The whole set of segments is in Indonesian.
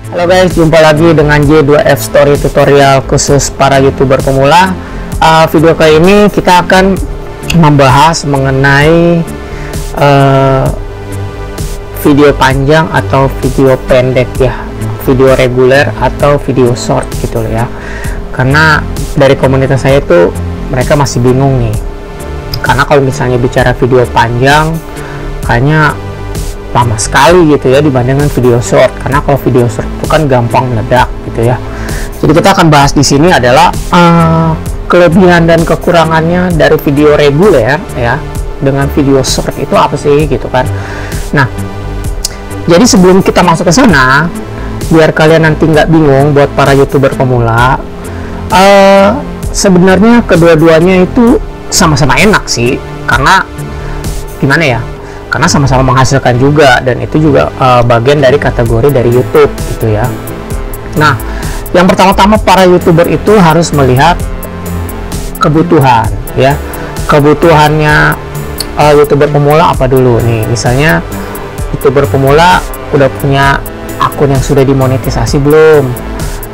Halo guys, jumpa lagi dengan J2F Story Tutorial khusus para YouTuber pemula. Video kali ini kita akan membahas mengenai video panjang atau video pendek ya, video reguler atau video short gitu loh ya. Karena dari komunitas saya itu mereka masih bingung nih. Karena kalau misalnya bicara video panjang kayaknya lama sekali gitu ya dibandingkan video short, karena kalau video short itu kan gampang meledak gitu ya. Jadi kita akan bahas di sini adalah kelebihan dan kekurangannya dari video reguler ya dengan video short itu apa sih gitu kan. Nah, jadi sebelum kita masuk ke sana, biar kalian nanti nggak bingung buat para YouTuber pemula, sebenarnya kedua-duanya itu sama-sama enak sih, karena gimana ya, karena sama-sama menghasilkan juga, dan itu juga bagian dari kategori dari YouTube gitu ya. Nah, yang pertama-tama para YouTuber itu harus melihat kebutuhan ya. Kebutuhannya YouTuber pemula apa dulu nih? Misalnya YouTuber pemula udah punya akun yang sudah dimonetisasi belum?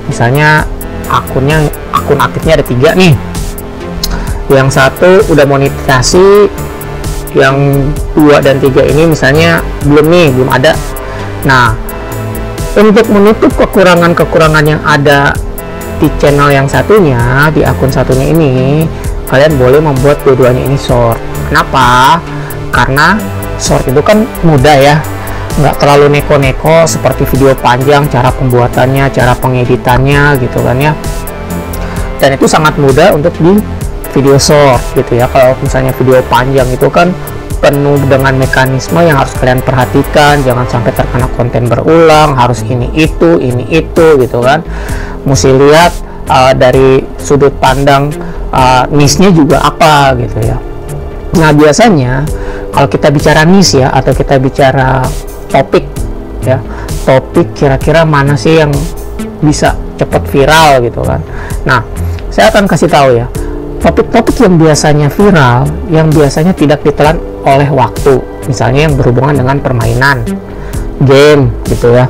Misalnya akun aktifnya ada 3 nih. Yang satu udah monetisasi, yang 2 dan 3 ini misalnya belum ada. Nah, untuk menutup kekurangan-kekurangan yang ada di channel yang satunya, di akun satunya ini, kalian boleh membuat dua-duanya ini short. Kenapa? Karena short itu kan mudah ya, nggak terlalu neko-neko seperti video panjang, cara pembuatannya, cara pengeditannya gitu kan ya. Dan itu sangat mudah untuk di video short gitu ya. Kalau misalnya video panjang itu kan penuh dengan mekanisme yang harus kalian perhatikan, jangan sampai terkena konten berulang, harus ini itu gitu kan. Mesti lihat dari sudut pandang niche-nya juga apa gitu ya. Nah, biasanya kalau kita bicara niche ya, atau kita bicara topik ya, topik kira-kira mana sih yang bisa cepat viral gitu kan. Nah, saya akan kasih tahu ya, topik-topik yang biasanya viral, yang biasanya tidak ditelan oleh waktu, misalnya yang berhubungan dengan permainan, game gitu ya.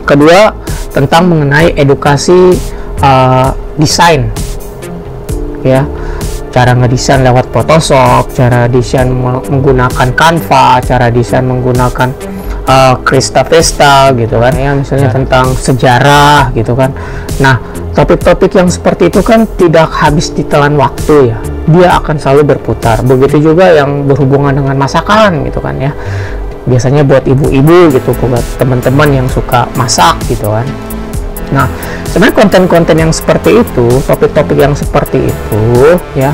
Kedua, tentang mengenai edukasi desain ya, cara ngedesain lewat Photoshop, cara desain menggunakan Canva, cara desain menggunakan Krista Vesta gitu kan ya, misalnya tentang sejarah gitu kan. Nah, topik-topik yang seperti itu kan tidak habis ditelan waktu ya, dia akan selalu berputar. Begitu juga yang berhubungan dengan masakan gitu kan ya, biasanya buat ibu-ibu gitu, buat teman-teman yang suka masak gitu kan. Nah, sebenarnya konten-konten yang seperti itu, topik-topik yang seperti itu ya,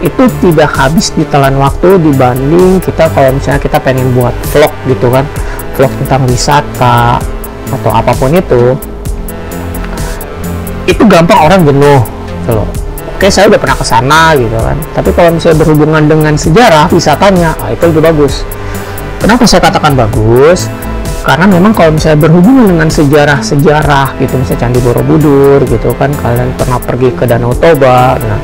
itu tidak habis ditelan waktu dibanding kita kalau misalnya kita pengen buat vlog gitu kan, vlog tentang wisata atau apapun itu gampang orang jenuh gitu loh. Oke, saya udah pernah ke sana gitu kan, tapi kalau misalnya berhubungan dengan sejarah wisatanya, itu lebih bagus. Kenapa saya katakan bagus? Karena memang kalau misalnya berhubungan dengan sejarah-sejarah gitu, misalnya Candi Borobudur gitu kan, kalian pernah pergi ke Danau Toba, nah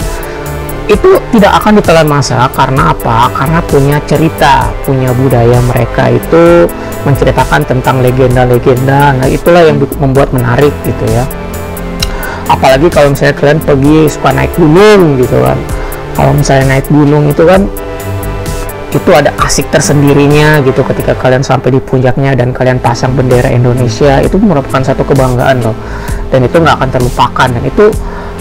itu tidak akan ditelan masa. Karena apa? Karena punya cerita, punya budaya, mereka itu menceritakan tentang legenda-legenda. Nah, itulah yang membuat menarik gitu ya. Apalagi kalau misalnya kalian pergi suka naik gunung gitu kan, kalau misalnya naik gunung itu kan, itu ada asik tersendirinya gitu ketika kalian sampai di puncaknya dan kalian pasang bendera Indonesia. Itu merupakan satu kebanggaan loh, dan itu nggak akan terlupakan, dan itu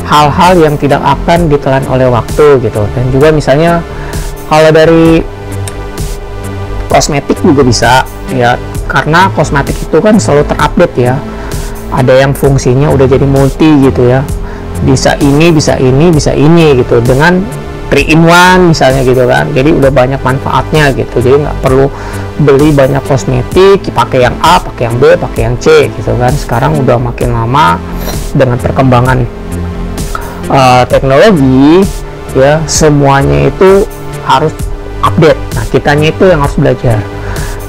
hal-hal yang tidak akan ditelan oleh waktu gitu. Dan juga misalnya kalau dari kosmetik juga bisa ya, karena kosmetik itu kan selalu terupdate ya, ada yang fungsinya udah jadi multi gitu ya, bisa ini gitu, dengan 3-in-1 misalnya gitu kan. Jadi udah banyak manfaatnya gitu, jadi nggak perlu beli banyak kosmetik, pakai yang A, pakai yang B, pakai yang C gitu kan. Sekarang udah makin lama dengan perkembangan teknologi ya, semuanya itu harus update. Nah, kitanya itu yang harus belajar.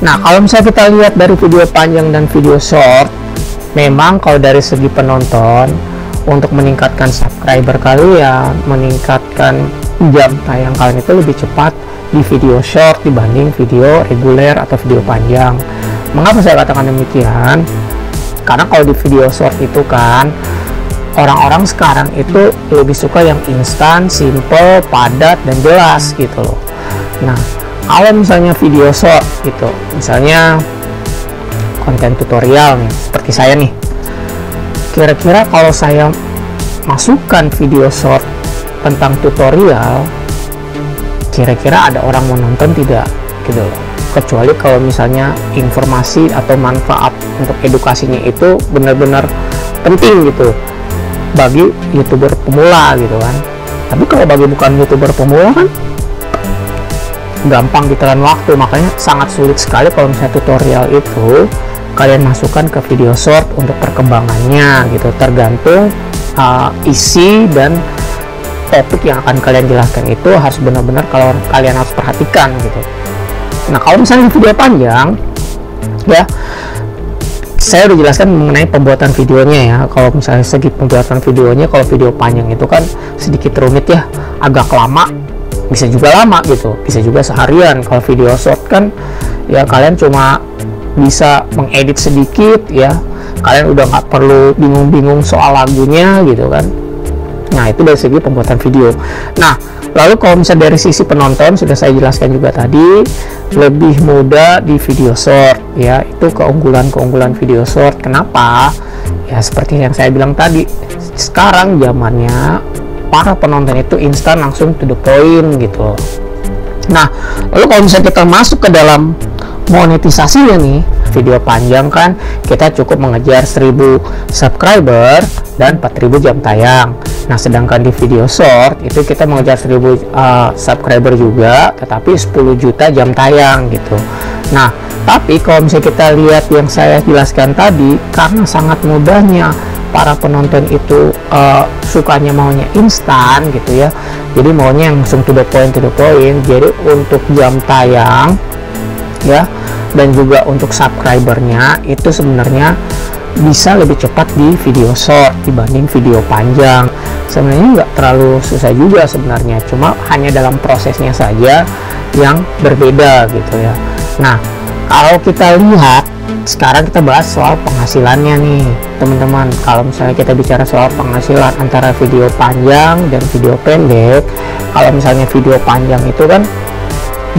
Nah, kalau misalnya kita lihat dari video panjang dan video short, memang kalau dari segi penonton, untuk meningkatkan subscriber kalian, meningkatkan jam tayang kalian itu lebih cepat di video short dibanding video reguler atau video panjang. Mengapa saya katakan demikian? Karena kalau di video short itu kan orang-orang sekarang itu lebih suka yang instan, simple, padat, dan jelas gitu loh. Nah, kalau misalnya video short gitu, misalnya konten tutorial nih, seperti saya nih, kira-kira kalau saya masukkan video short tentang tutorial, kira-kira ada orang mau nonton tidak gitu loh. Kecuali kalau misalnya informasi atau manfaat untuk edukasinya itu benar-benar penting gitu bagi YouTuber pemula gitu kan. Tapi kalau bagi bukan YouTuber pemula kan gampang ditelan waktu, makanya sangat sulit sekali kalau misalnya tutorial itu kalian masukkan ke video short untuk perkembangannya gitu, tergantung isi dan topik yang akan kalian jelaskan itu harus benar-benar kalau kalian harus perhatikan gitu. Nah, kalau misalnya di video panjang ya, saya udah jelaskan mengenai pembuatan videonya ya. Kalau misalnya segi pembuatan videonya, kalau video panjang itu kan sedikit rumit ya, agak lama, bisa juga lama gitu, bisa juga seharian. Kalau video short kan ya kalian cuma bisa mengedit sedikit ya, kalian udah nggak perlu bingung-bingung soal lagunya gitu kan. Nah, itu dari segi pembuatan video. Nah, lalu kalau misalnya dari sisi penonton, sudah saya jelaskan juga tadi, lebih mudah di video short ya. Itu keunggulan video short. Kenapa? Ya seperti yang saya bilang tadi, sekarang zamannya para penonton itu instan, langsung to the point gitu. Nah, lalu kalau misalnya kita masuk ke dalam monetisasinya nih, video panjang kan kita cukup mengejar 1000 subscriber dan 4000 jam tayang. Nah, sedangkan di video short itu kita mengejar 1000 subscriber juga, tetapi 10 juta jam tayang gitu. Nah, tapi kalau misalnya kita lihat yang saya jelaskan tadi, karena sangat mudahnya para penonton itu sukanya maunya instan gitu ya, jadi maunya yang langsung to the point. Jadi untuk jam tayang ya, dan juga untuk subscribernya itu sebenarnya bisa lebih cepat di video short dibanding video panjang. Sebenarnya nggak terlalu susah juga sebenarnya, cuma hanya dalam prosesnya saja yang berbeda gitu ya. Nah, kalau kita lihat sekarang, kita bahas soal penghasilannya nih teman-teman. Kalau misalnya kita bicara soal penghasilan antara video panjang dan video pendek, kalau misalnya video panjang itu kan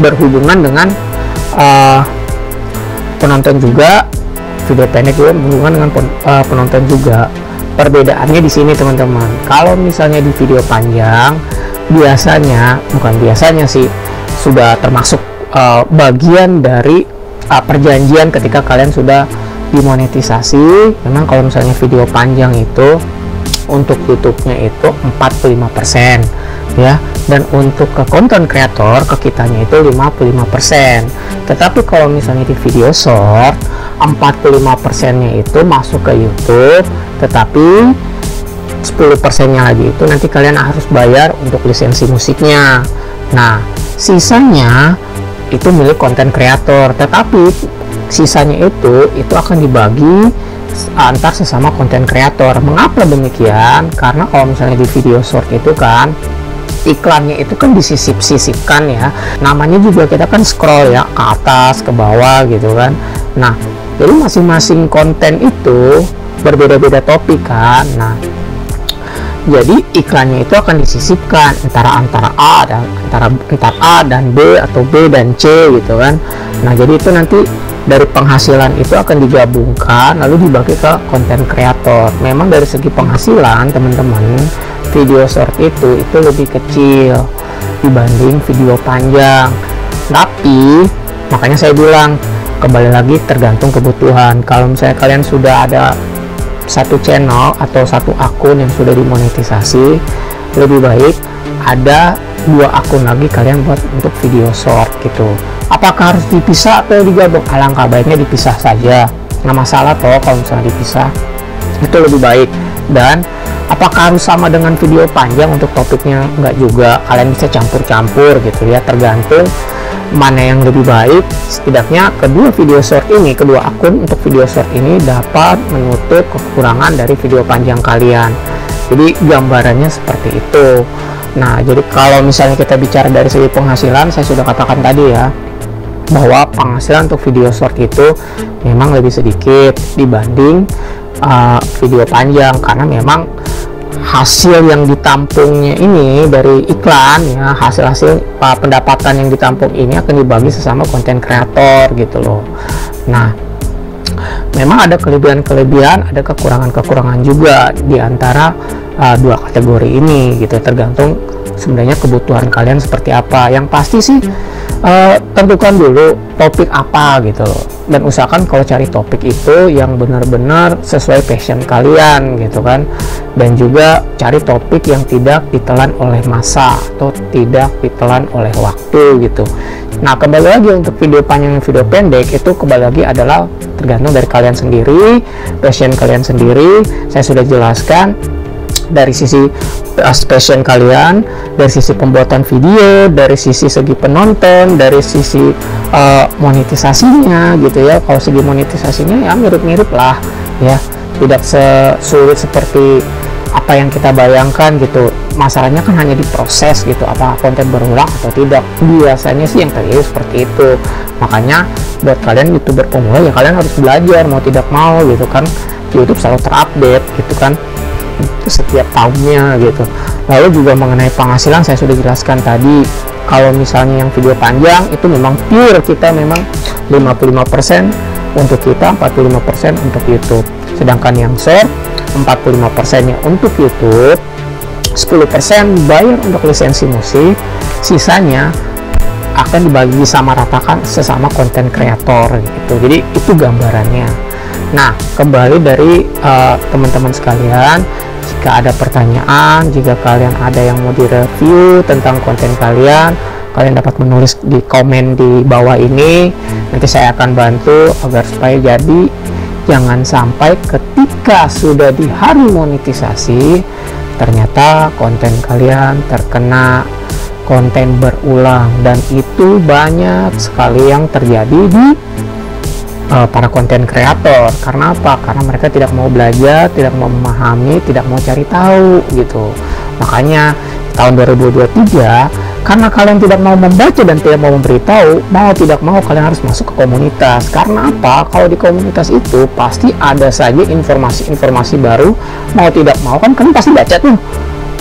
berhubungan dengan penonton juga, video pendek juga berhubungan dengan penonton juga. Perbedaannya di sini teman-teman, kalau misalnya di video panjang biasanya, bukan biasanya sih, sudah termasuk bagian dari perjanjian ketika kalian sudah dimonetisasi. Memang kalau misalnya video panjang itu untuk YouTube-nya itu 45% ya, dan untuk ke konten kreator, ke kitanya itu 55%. Tetapi kalau misalnya di video short, 45%-nya itu masuk ke YouTube, tetapi 10%-nya lagi itu nanti kalian harus bayar untuk lisensi musiknya. Nah, sisanya itu milik konten kreator, tetapi sisanya itu akan dibagi antar sesama konten kreator. Mengapa demikian? Karena kalau misalnya di video short itu kan iklannya itu kan disisip-sisipkan ya, namanya juga kita kan scroll ya, ke atas ke bawah gitu kan. Nah, jadi masing-masing konten itu berbeda-beda topik kan. Nah, jadi iklannya itu akan disisipkan antara A dan antara A dan B atau B dan C gitu kan. Nah, jadi itu nanti dari penghasilan itu akan digabungkan lalu dibagi ke konten kreator. Memang dari segi penghasilan teman-teman, video short itu lebih kecil dibanding video panjang. Tapi makanya saya bilang, kembali lagi tergantung kebutuhan. Kalau misalnya kalian sudah ada satu channel atau satu akun yang sudah dimonetisasi, lebih baik ada 2 akun lagi kalian buat untuk video short gitu. Apakah harus dipisah atau digabung? Alangkah baiknya dipisah saja, nggak masalah toh kalau misalnya dipisah, itu lebih baik. Dan apakah harus sama dengan video panjang untuk topiknya? Nggak juga, kalian bisa campur-campur gitu ya, tergantung mana yang lebih baik. Setidaknya kedua video short ini, kedua akun untuk video short ini dapat menutup kekurangan dari video panjang kalian. Jadi gambarannya seperti itu. Nah, jadi kalau misalnya kita bicara dari segi penghasilan, saya sudah katakan tadi ya, bahwa penghasilan untuk video short itu memang lebih sedikit dibanding video panjang, karena memang hasil yang ditampungnya ini dari iklan ya, hasil-hasil pendapatan yang ditampung ini akan dibagi sesama konten kreator gitu loh. Nah, memang ada kelebihan-kelebihan, ada kekurangan-kekurangan juga di antara dua kategori ini gitu, tergantung sebenarnya kebutuhan kalian seperti apa. Yang pasti sih tentukan dulu topik apa gitu loh, dan usahakan kalau cari topik itu yang benar-benar sesuai passion kalian gitu kan, dan juga cari topik yang tidak ditelan oleh masa atau tidak ditelan oleh waktu gitu. Nah, kembali lagi untuk video panjang dan video pendek itu kembali lagi adalah tergantung dari kalian sendiri, passion kalian sendiri. Saya sudah jelaskan dari sisi passion kalian, dari sisi pembuatan video, dari sisi segi penonton, dari sisi monetisasinya gitu ya. Kalau segi monetisasinya ya mirip-mirip lah ya, tidak sesulit seperti apa yang kita bayangkan gitu. Masalahnya kan hanya diproses gitu, apa konten berulang atau tidak. Biasanya sih yang terjadi seperti itu. Makanya buat kalian YouTuber pemula ya, kalian harus belajar mau tidak mau gitu kan. YouTube selalu terupdate gitu kan, itu setiap tahunnya gitu. Lalu juga mengenai penghasilan saya sudah jelaskan tadi, kalau misalnya yang video panjang itu memang pure kita memang 55% untuk kita, 45% untuk YouTube. Sedangkan yang short 45%-nya untuk YouTube, 10% bayar untuk lisensi musik, sisanya akan dibagi sama ratakan sesama konten kreator gitu. Jadi itu gambarannya. Nah, kembali dari teman-teman sekalian, jika ada pertanyaan, jika kalian ada yang mau direview tentang konten kalian, kalian dapat menulis di komen di bawah ini. Nanti saya akan bantu agar supaya jadi. Jangan sampai ketika sudah di hari monetisasi ternyata konten kalian terkena konten berulang, dan itu banyak sekali yang terjadi di para konten kreator. Karena apa? Karena mereka tidak mau belajar, tidak mau memahami, tidak mau cari tahu gitu. Makanya tahun 2023, karena kalian tidak mau membaca dan tidak mau memberitahu, mau tidak mau kalian harus masuk ke komunitas. Karena apa? Kalau di komunitas itu pasti ada saja informasi-informasi baru. Mau tidak mau kan kalian pasti baca tuh.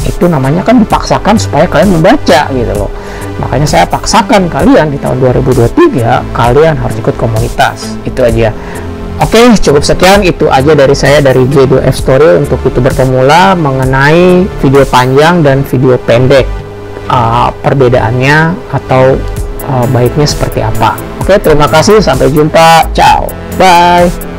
Itu namanya kan dipaksakan supaya kalian membaca gitu loh. Makanya saya paksakan kalian di tahun 2023 kalian harus ikut komunitas. Itu aja. Oke, cukup sekian, itu aja dari saya dari J2F Story untuk YouTuber pemula mengenai video panjang dan video pendek. Perbedaannya atau baiknya seperti apa. Oke, terima kasih, sampai jumpa, ciao, bye.